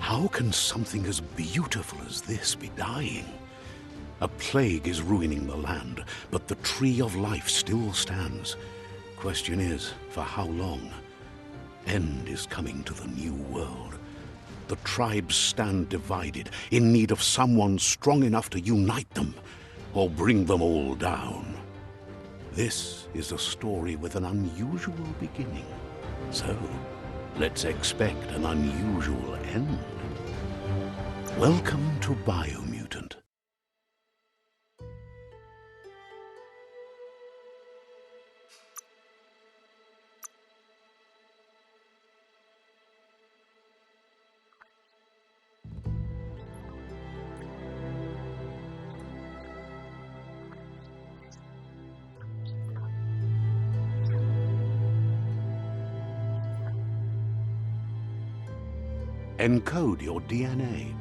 How can something as beautiful as this be dying? A plague is ruining the land, but the tree of life still stands. Question is, for how long? End is coming to the new world. The tribes stand divided, in need of someone strong enough to unite them, or bring them all down. This is a story with an unusual beginning. So, let's expect an unusual end. Welcome to Biomutant. Encode your DNA.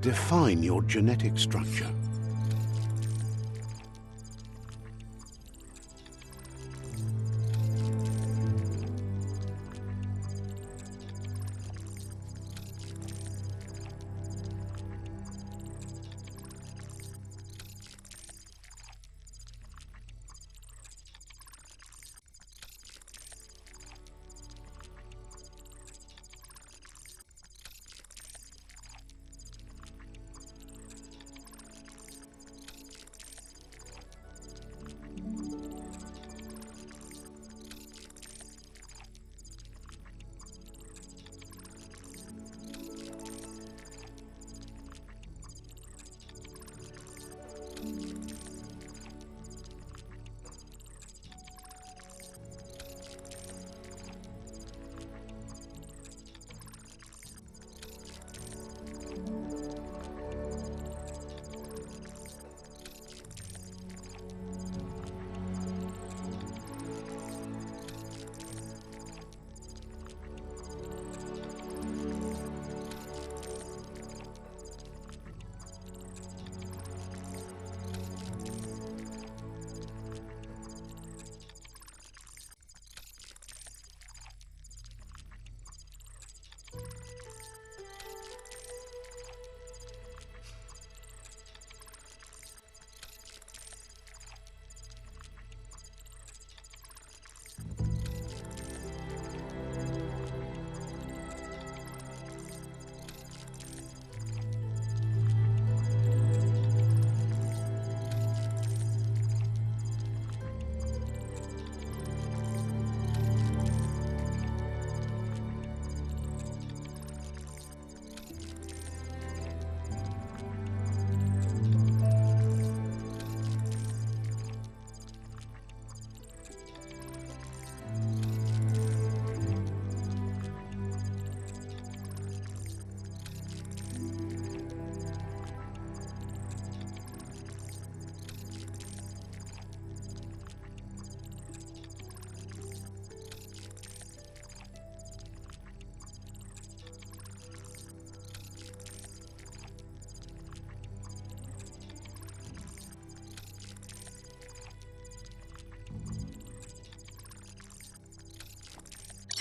Define your genetic structure.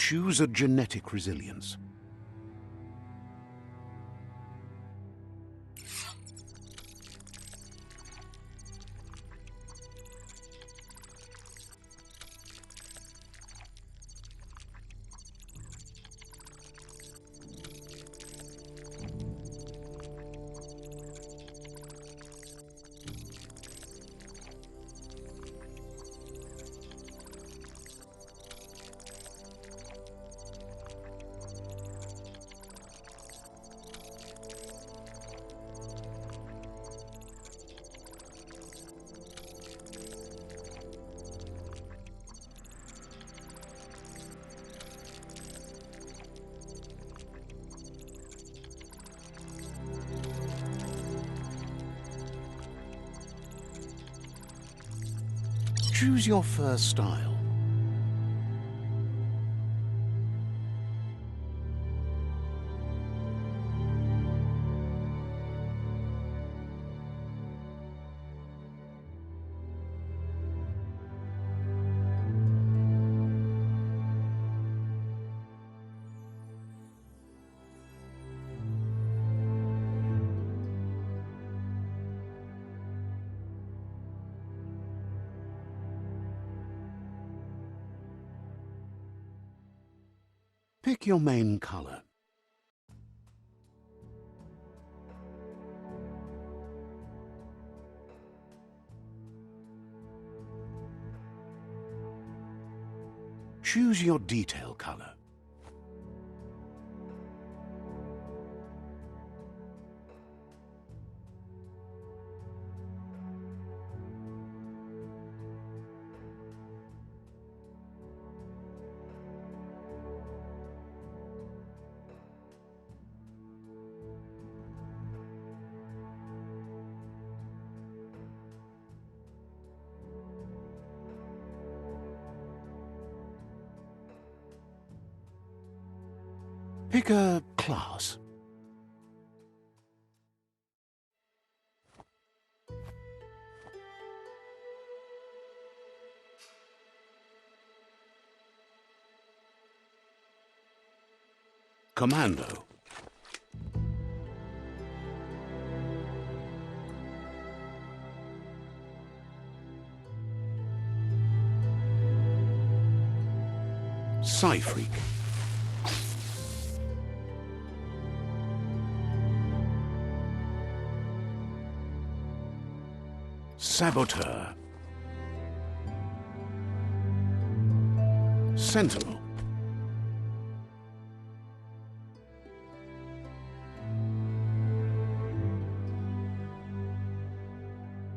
Choose a genetic resilience. Choose your fur style. Pick your main color. Choose your detail color. Pick a class. Commando. Psy-Freak. Saboteur. Sentinel.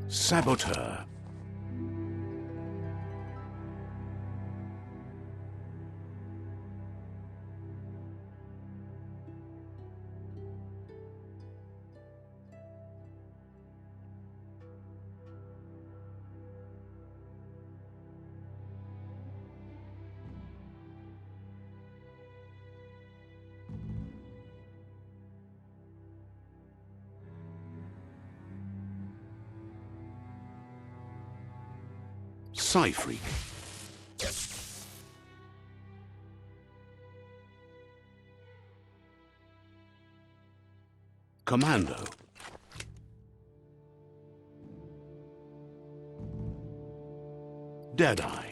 Saboteur. Psy-Freak. Commando. Deadeye.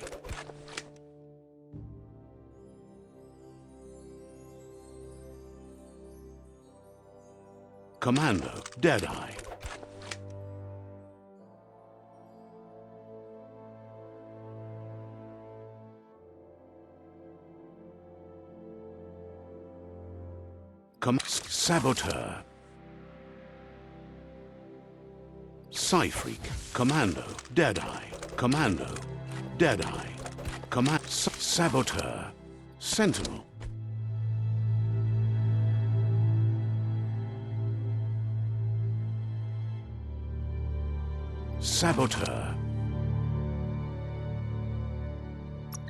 Commando. Deadeye. Saboteur. Psy-Freak. Commando. Deadeye. Commando. Deadeye. Saboteur. Sentinel. Saboteur.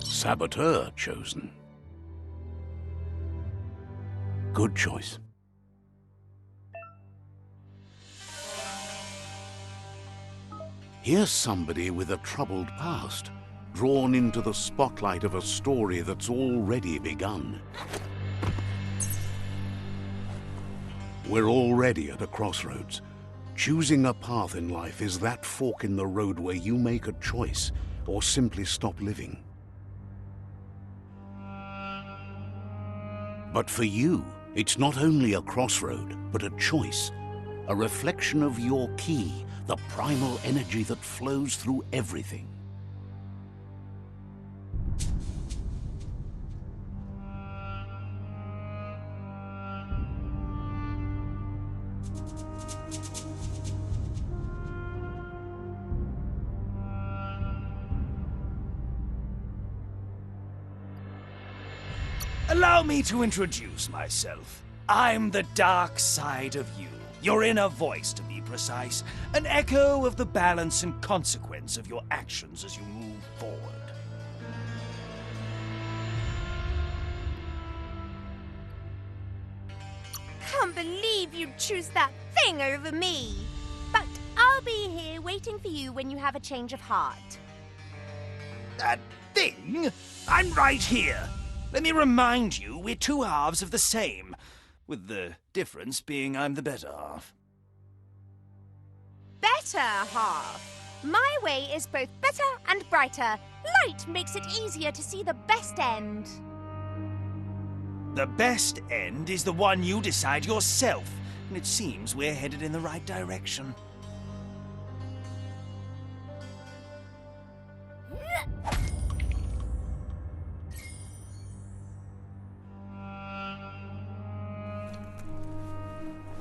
Saboteur chosen. Good choice. Here's somebody with a troubled past. drawn into the spotlight of a story that's already begun. We're already at a crossroads. Choosing a path in life is that fork in the road where you make a choice or simply stop living. But for you, it's not only a crossroad, but a choice. A reflection of your key, the primal energy that flows through everything. Allow me to introduce myself. I'm the dark side of you. Your inner voice, to be precise. An echo of the balance and consequence of your actions as you move forward. Can't believe you'd choose that thing over me. But I'll be here waiting for you when you have a change of heart. That thing? I'm right here. Let me remind you, we're two halves of the same, with the difference being I'm the better half. Better half. My way is both better and brighter. Light makes it easier to see the best end. The best end is the one you decide yourself, and it seems we're headed in the right direction.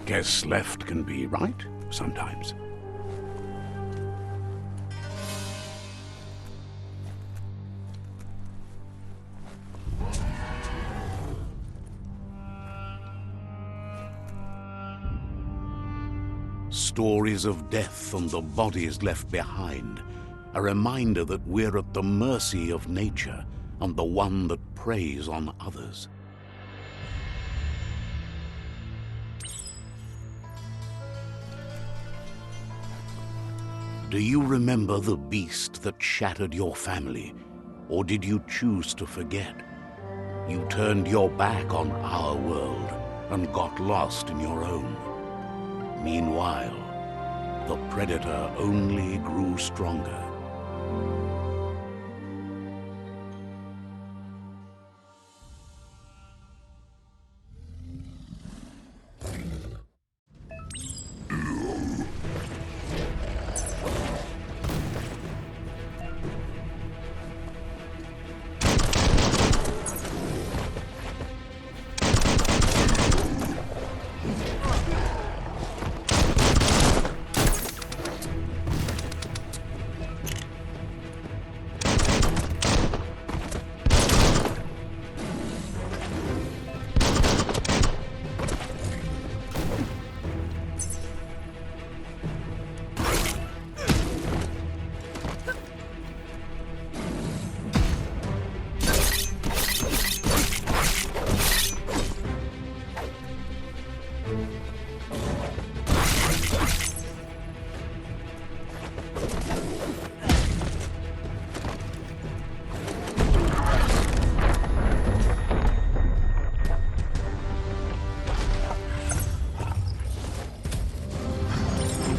Guess left can be right, sometimes. Stories of death and the bodies left behind. A reminder that we're at the mercy of nature and the one that preys on others. Do you remember the beast that shattered your family? Or did you choose to forget? You turned your back on our world and got lost in your own. Meanwhile, the predator only grew stronger.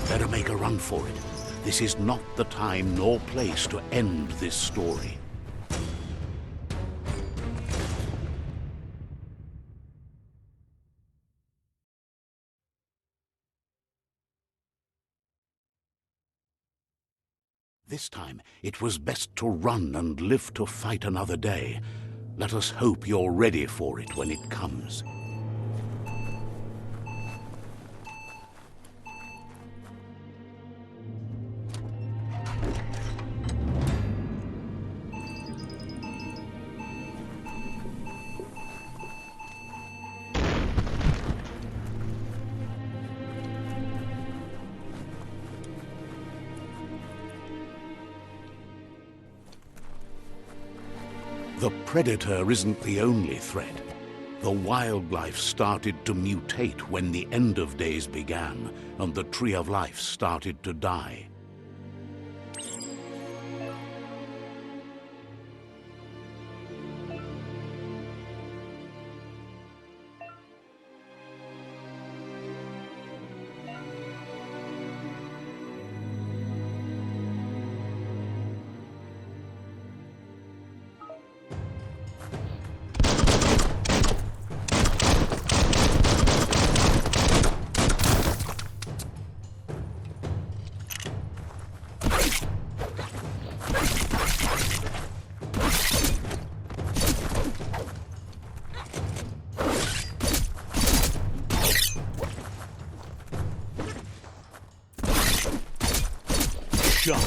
Better make a run for it. This is not the time nor place to end this story. This time, it was best to run and live to fight another day. Let us hope you're ready for it when it comes. The predator isn't the only threat. The wildlife started to mutate when the end of days began, and the tree of life started to die. Jump.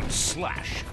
Slash.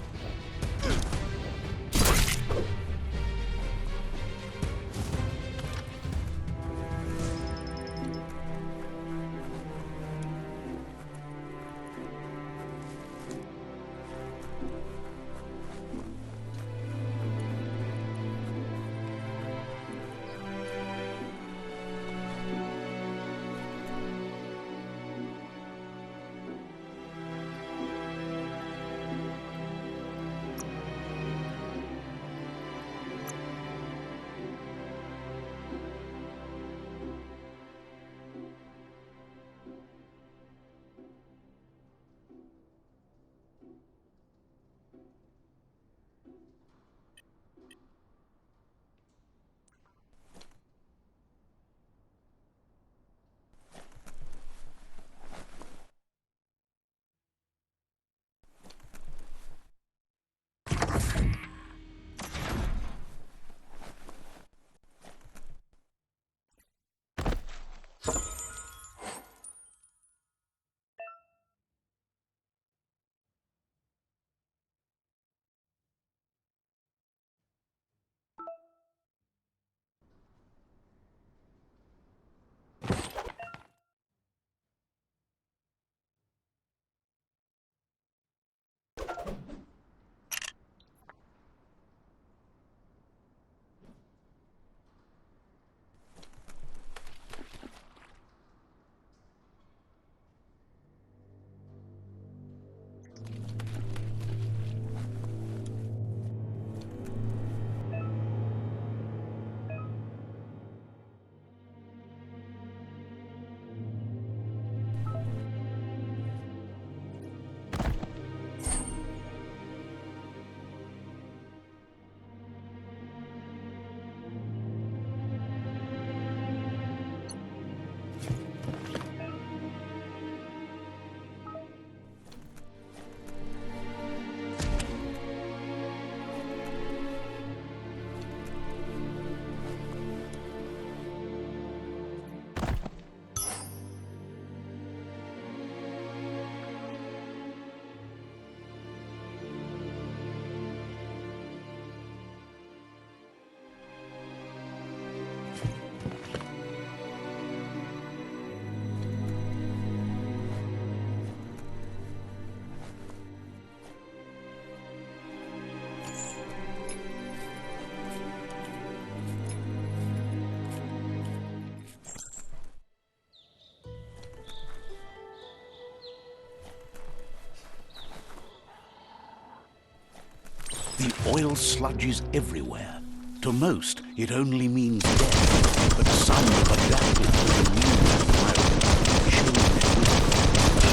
The oil sludges everywhere. To most, it only means death, but some have adapted to the new environment.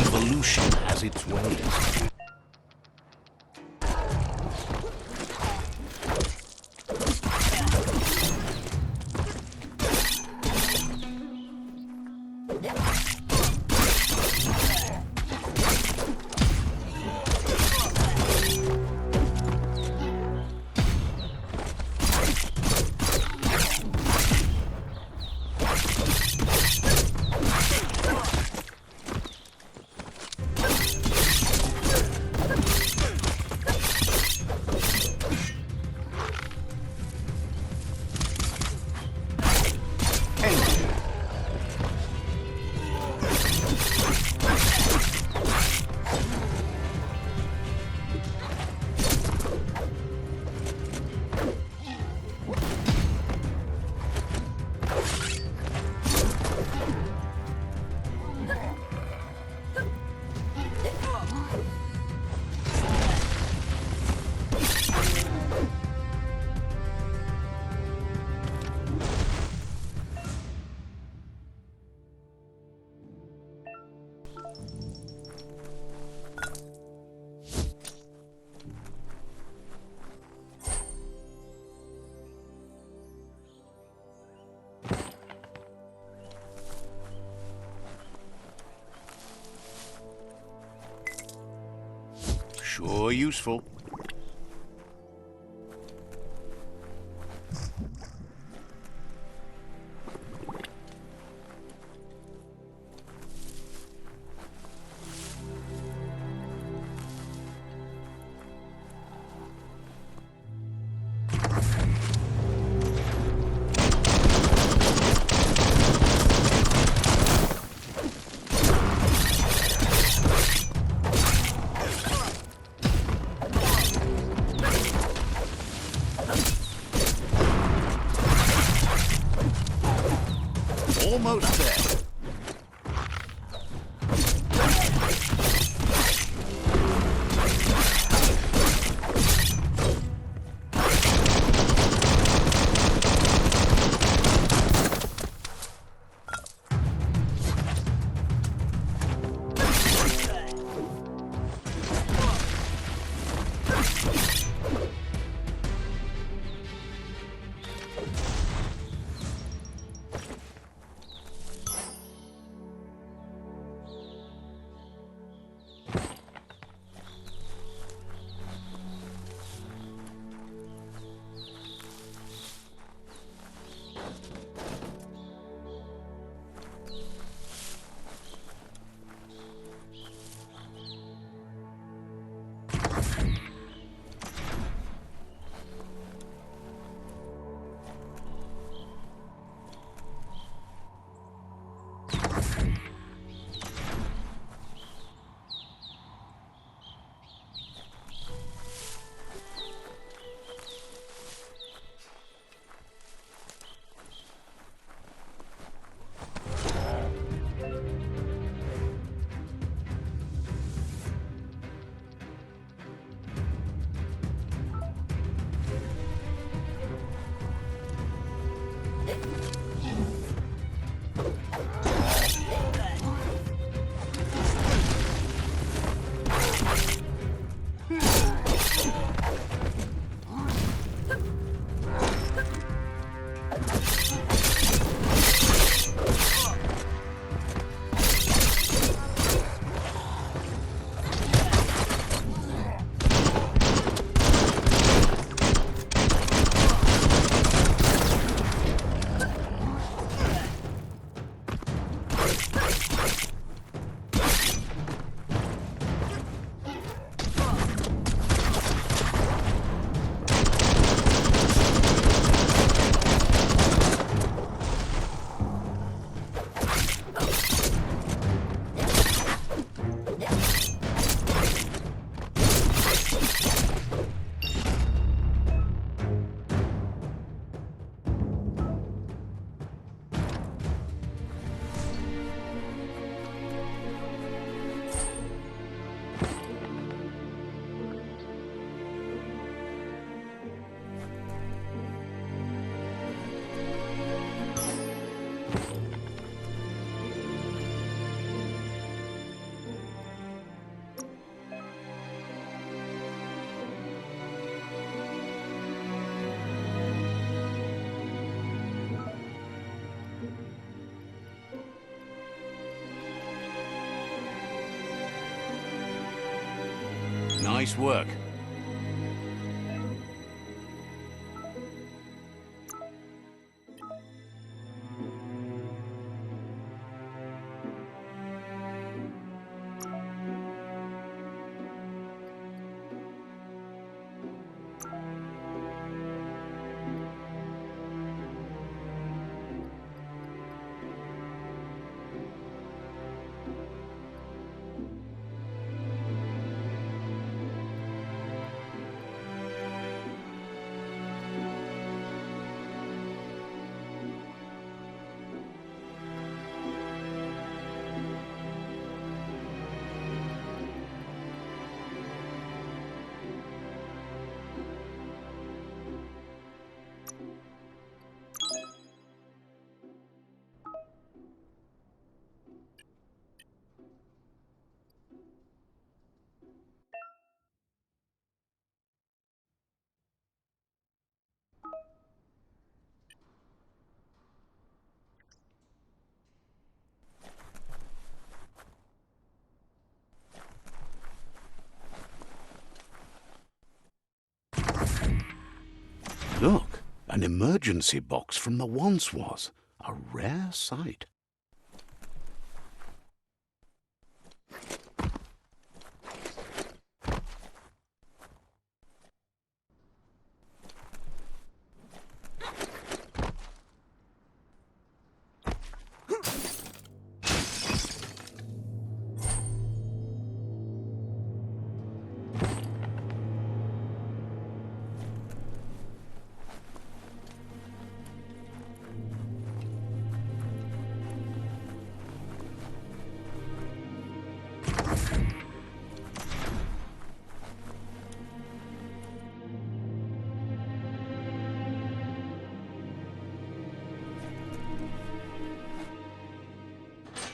Evolution has its ways. Sure useful. Almost there. Nice work. Look, an emergency box from the once was. A rare sight.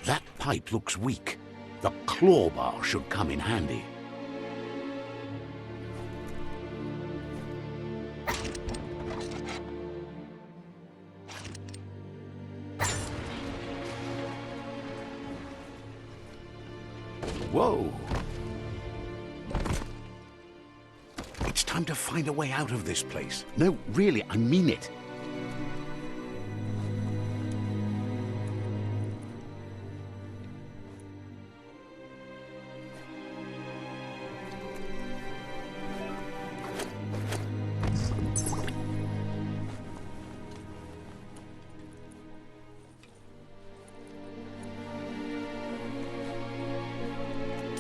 That pipe looks weak. The claw bar should come in handy. Whoa! It's time to find a way out of this place. No, really, I mean it.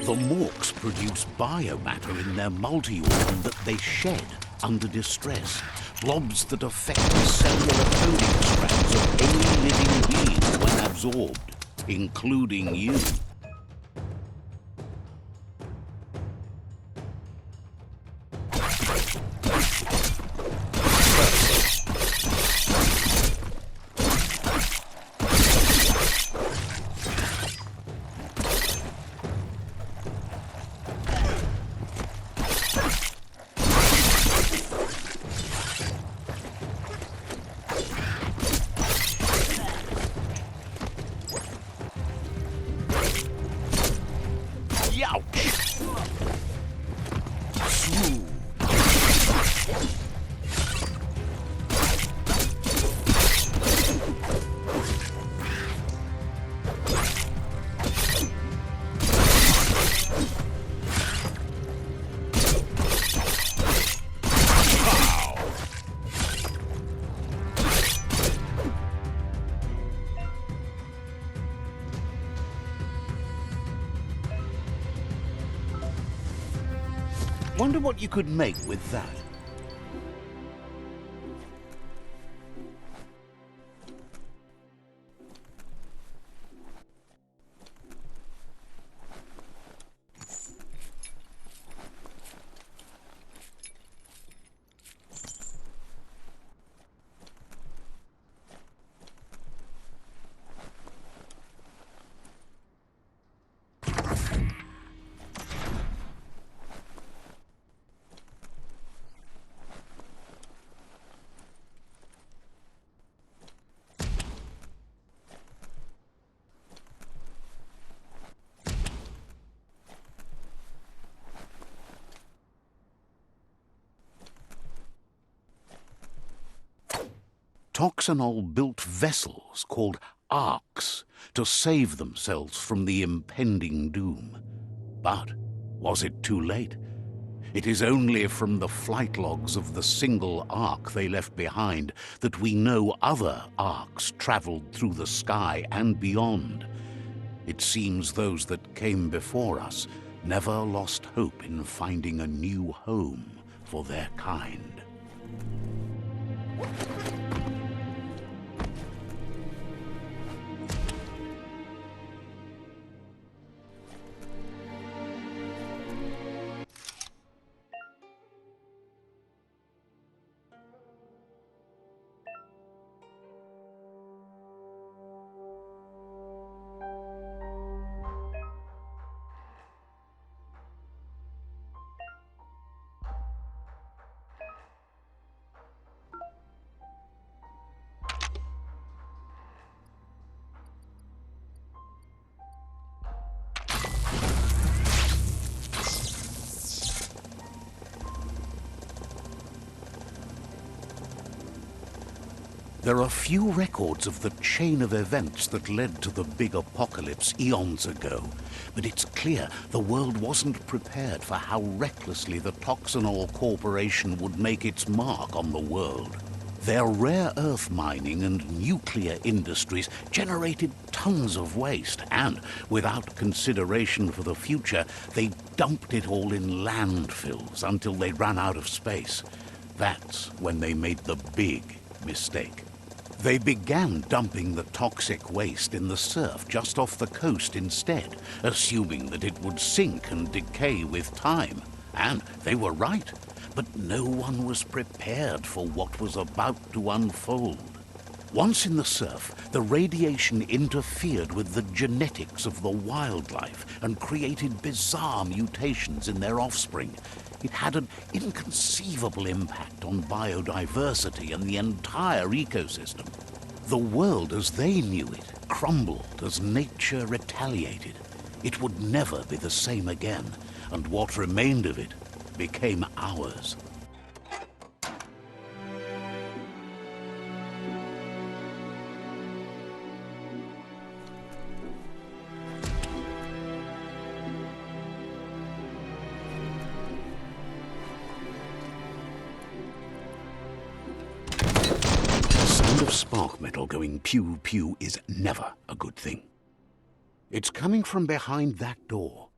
The Morks produce biomatter in their multi-organ that they shed under distress. Blobs that affect the cellular coding strands of any living being when absorbed, including you. Wonder what you could make with that. Toxanol built vessels called arks to save themselves from the impending doom. But was it too late? It is only from the flight logs of the single ark they left behind that we know other arks traveled through the sky and beyond. It seems those that came before us never lost hope in finding a new home for their kind. There are few records of the chain of events that led to the big apocalypse eons ago, but it's clear the world wasn't prepared for how recklessly the Toxanol Corporation would make its mark on the world. Their rare earth mining and nuclear industries generated tons of waste, and without consideration for the future, they dumped it all in landfills until they ran out of space. That's when they made the big mistake. They began dumping the toxic waste in the surf just off the coast instead, assuming that it would sink and decay with time. And they were right, but no one was prepared for what was about to unfold. Once in the surf, the radiation interfered with the genetics of the wildlife and created bizarre mutations in their offspring. It had an inconceivable impact on biodiversity and the entire ecosystem. The world as they knew it crumbled as nature retaliated. It would never be the same again, and what remained of it became ours. Spark metal going pew-pew is never a good thing. It's coming from behind that door.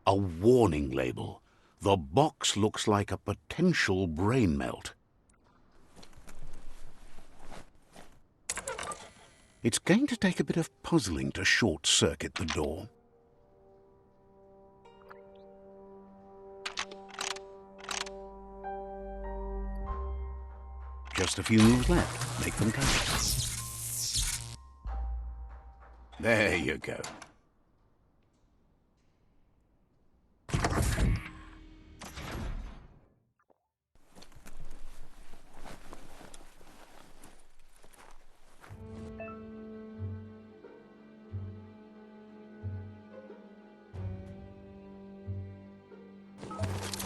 A warning label. The box looks like a potential brain melt. It's going to take a bit of puzzling to short-circuit the door. Just a few moves left. Make them count. There you go.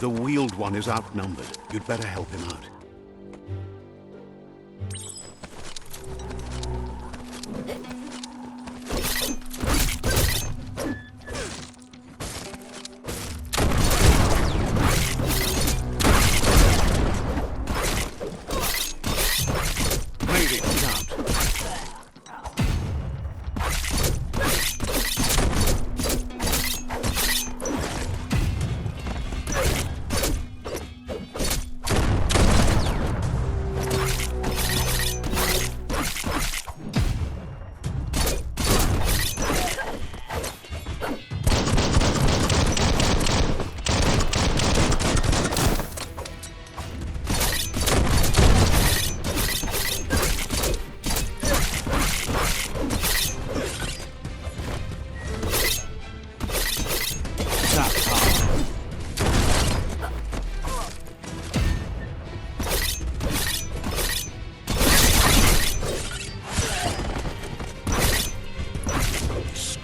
The wheeled one is outnumbered. You'd better help him out.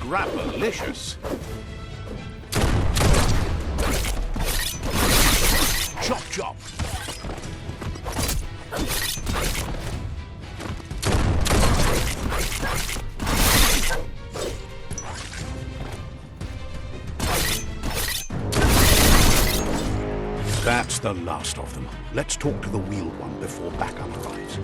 Scrapalicious. Chop, chop. That's the last of them. Let's talk to the wheeled one before backup arrives.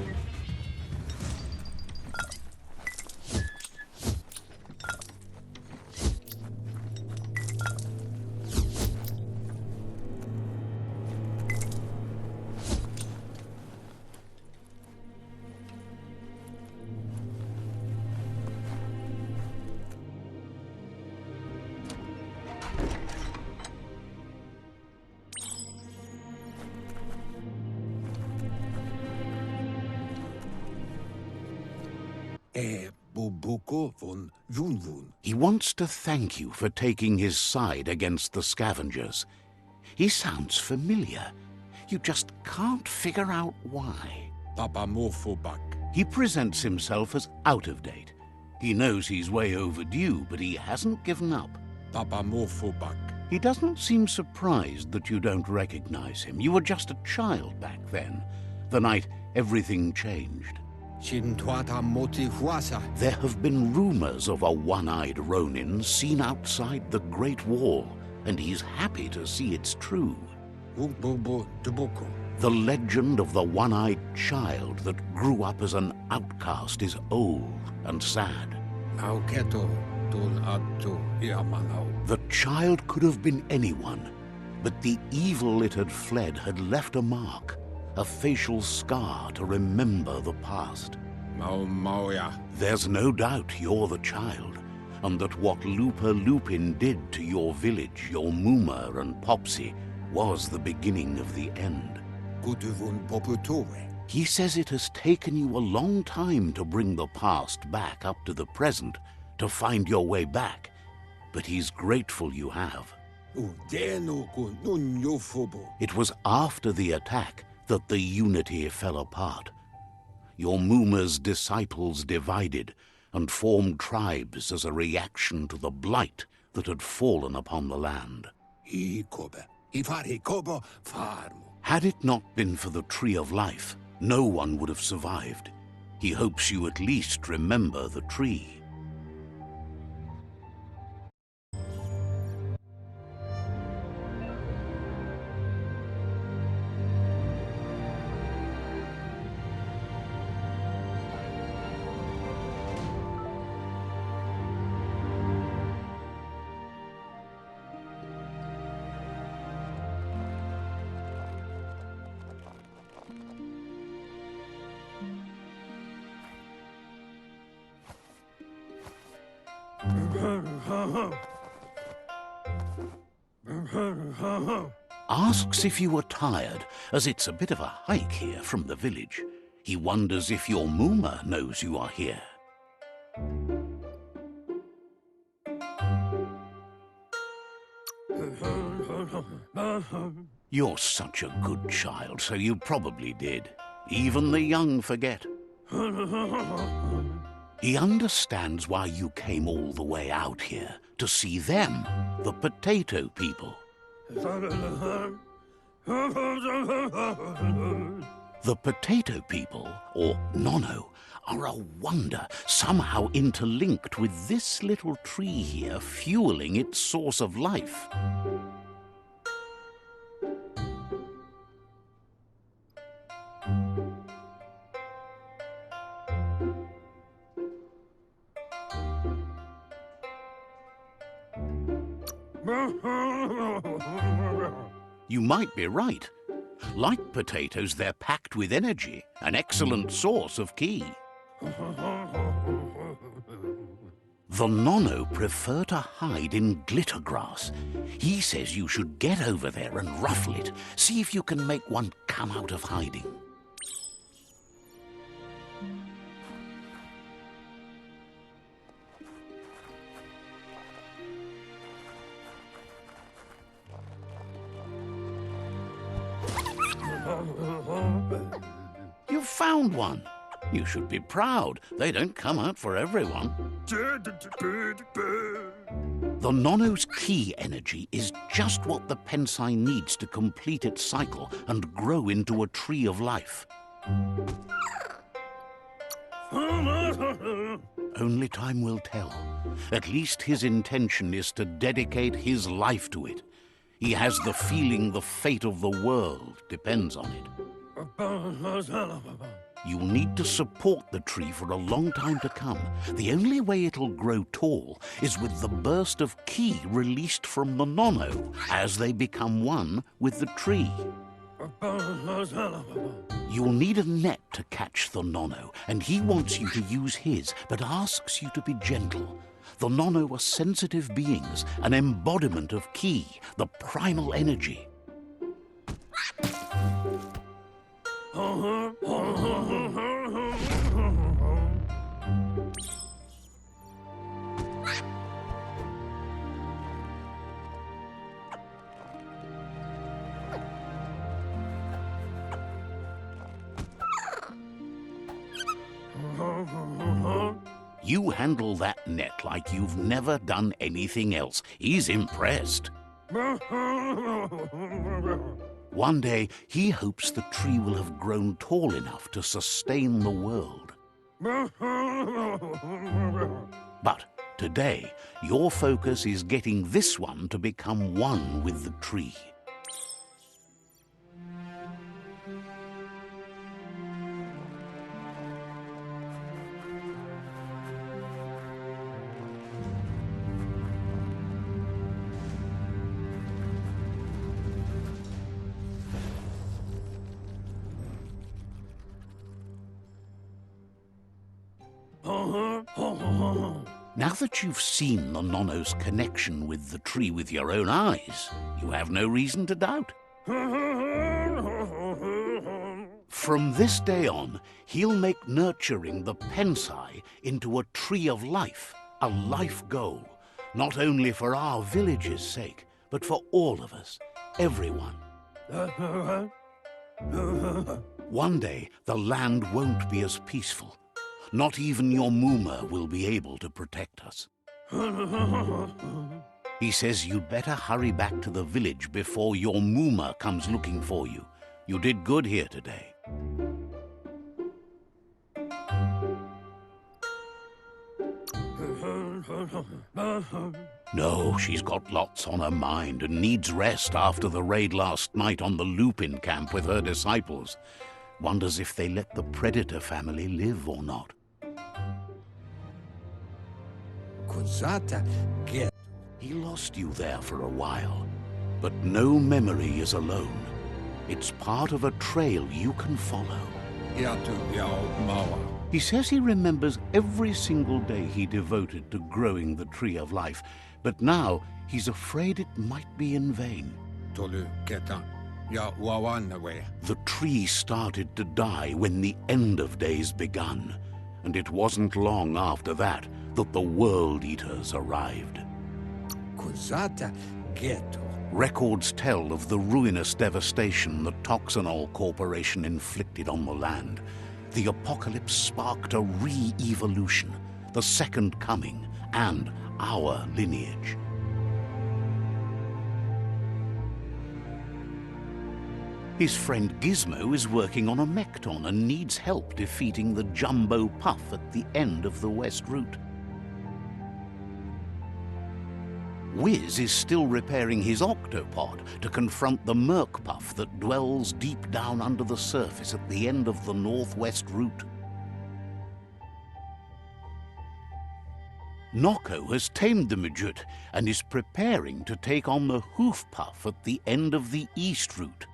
He wants to thank you for taking his side against the scavengers. He sounds familiar. You just can't figure out why. He presents himself as out of date. He knows he's way overdue, but he hasn't given up. He doesn't seem surprised that you don't recognize him. You were just a child back then. the night everything changed. Shintuata moti huasa. There have been rumors of a one-eyed Ronin seen outside the Great Wall, and he's happy to see it's true. Ububu dubuku. The legend of the one-eyed child that grew up as an outcast is old and sad. Auketo tul atu iamanau. The child could have been anyone, but the evil it had fled had left a mark, a facial scar to remember the past. Mau mauya. There's no doubt you're the child, and that what Lupa Lupin did to your village, your Muma and Popsy, was the beginning of the end. Guduvun poputue. He says it has taken you a long time to bring the past back up to the present, to find your way back, but he's grateful you have. Udenu ku nunyofubu. It was after the attack that the unity fell apart. Your Muma's disciples divided and formed tribes as a reaction to the blight that had fallen upon the land. Ikobe. Ifari kobo farmu. Had it not been for the Tree of Life, no one would have survived. He hopes you at least remember the tree. Asks if you are tired, as it's a bit of a hike here from the village. He wonders if your Muma knows you are here. You're such a good child, so you probably did. Even the young forget. He understands why you came all the way out here, to see them, the potato people. The potato people, or Nono, are a wonder, somehow interlinked with this little tree here, fueling its source of life. You might be right. Like potatoes, they're packed with energy, an excellent source of ki. The Nono prefer to hide in glitter grass. He says you should get over there and ruffle it. See if you can make one come out of hiding. You found one. You should be proud. They don't come out for everyone. The Nono's ki energy is just what the Pensai needs to complete its cycle and grow into a tree of life. Only time will tell. At least his intention is to dedicate his life to it. He has the feeling the fate of the world depends on it. You'll need to support the tree for a long time to come. The only way it'll grow tall is with the burst of ki released from the Nono as they become one with the tree. You'll need a net to catch the Nono, and he wants you to use his, but asks you to be gentle. The Nono are sensitive beings, an embodiment of ki, the primal energy. You handle that net like you've never done anything else. He's impressed. One day, he hopes the tree will have grown tall enough to sustain the world. But today, your focus is getting this one to become one with the tree. Now that you've seen the Nonno's connection with the tree with your own eyes, you have no reason to doubt. From this day on, he'll make nurturing the Pensai into a tree of life, a life goal, not only for our village's sake, but for all of us, everyone. One day, the land won't be as peaceful. Not even your Muma will be able to protect us. He says you'd better hurry back to the village before your Muma comes looking for you. You did good here today. No, she's got lots on her mind and needs rest after the raid last night on the Lupin camp with her disciples. Wonders if they let the Predator family live or not. Cos'ata che... He lost you there for a while, but no memory is alone. It's part of a trail you can follow. He says he remembers every single day he devoted to growing the Tree of Life, but now he's afraid it might be in vain. The tree started to die when the end of days begun, and it wasn't long after that that the World Eaters arrived. Records tell of the ruinous devastation the Toxanol Corporation inflicted on the land. The apocalypse sparked a re-evolution, the Second Coming, and our lineage. His friend Gizmo is working on a Mekton and needs help defeating the Jumbo Puff at the end of the West Route. Wiz is still repairing his octopod to confront the Merc Puff that dwells deep down under the surface at the end of the Northwest Route. Noko has tamed the Midget and is preparing to take on the Hoof Puff at the end of the East Route.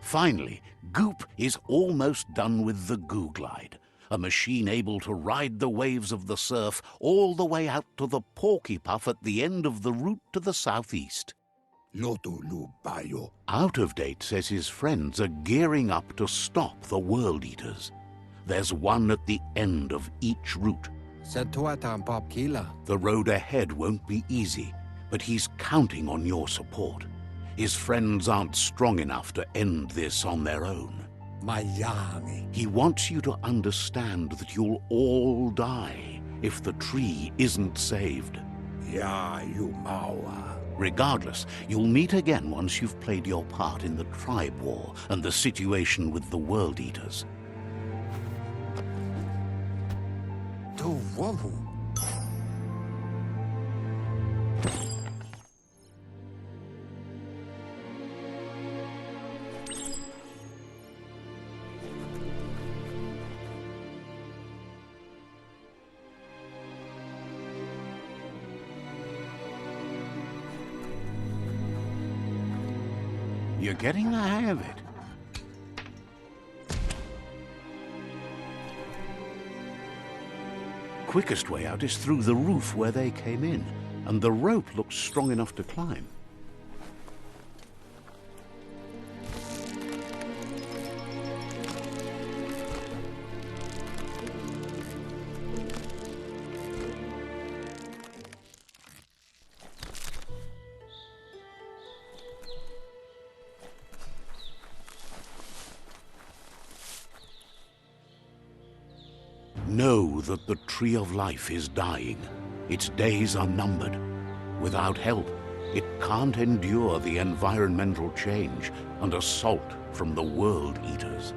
Finally, Goop is almost done with the Googlide, a machine able to ride the waves of the surf all the way out to the Porky Puff at the end of the route to the southeast. Out of Date says his friends are gearing up to stop the World Eaters. There's one at the end of each route. The road ahead won't be easy, but he's counting on your support. His friends aren't strong enough to end this on their own. He wants you to understand that you'll all die if the tree isn't saved. Regardless, you'll meet again once you've played your part in the tribe war and the situation with the World Eaters. You're getting the hang of it. Quickest way out is through the roof where they came in, and the rope looks strong enough to climb. Know that the Tree of Life is dying, Its days are numbered. Without help, it can't endure the environmental change and assault from the World Eaters.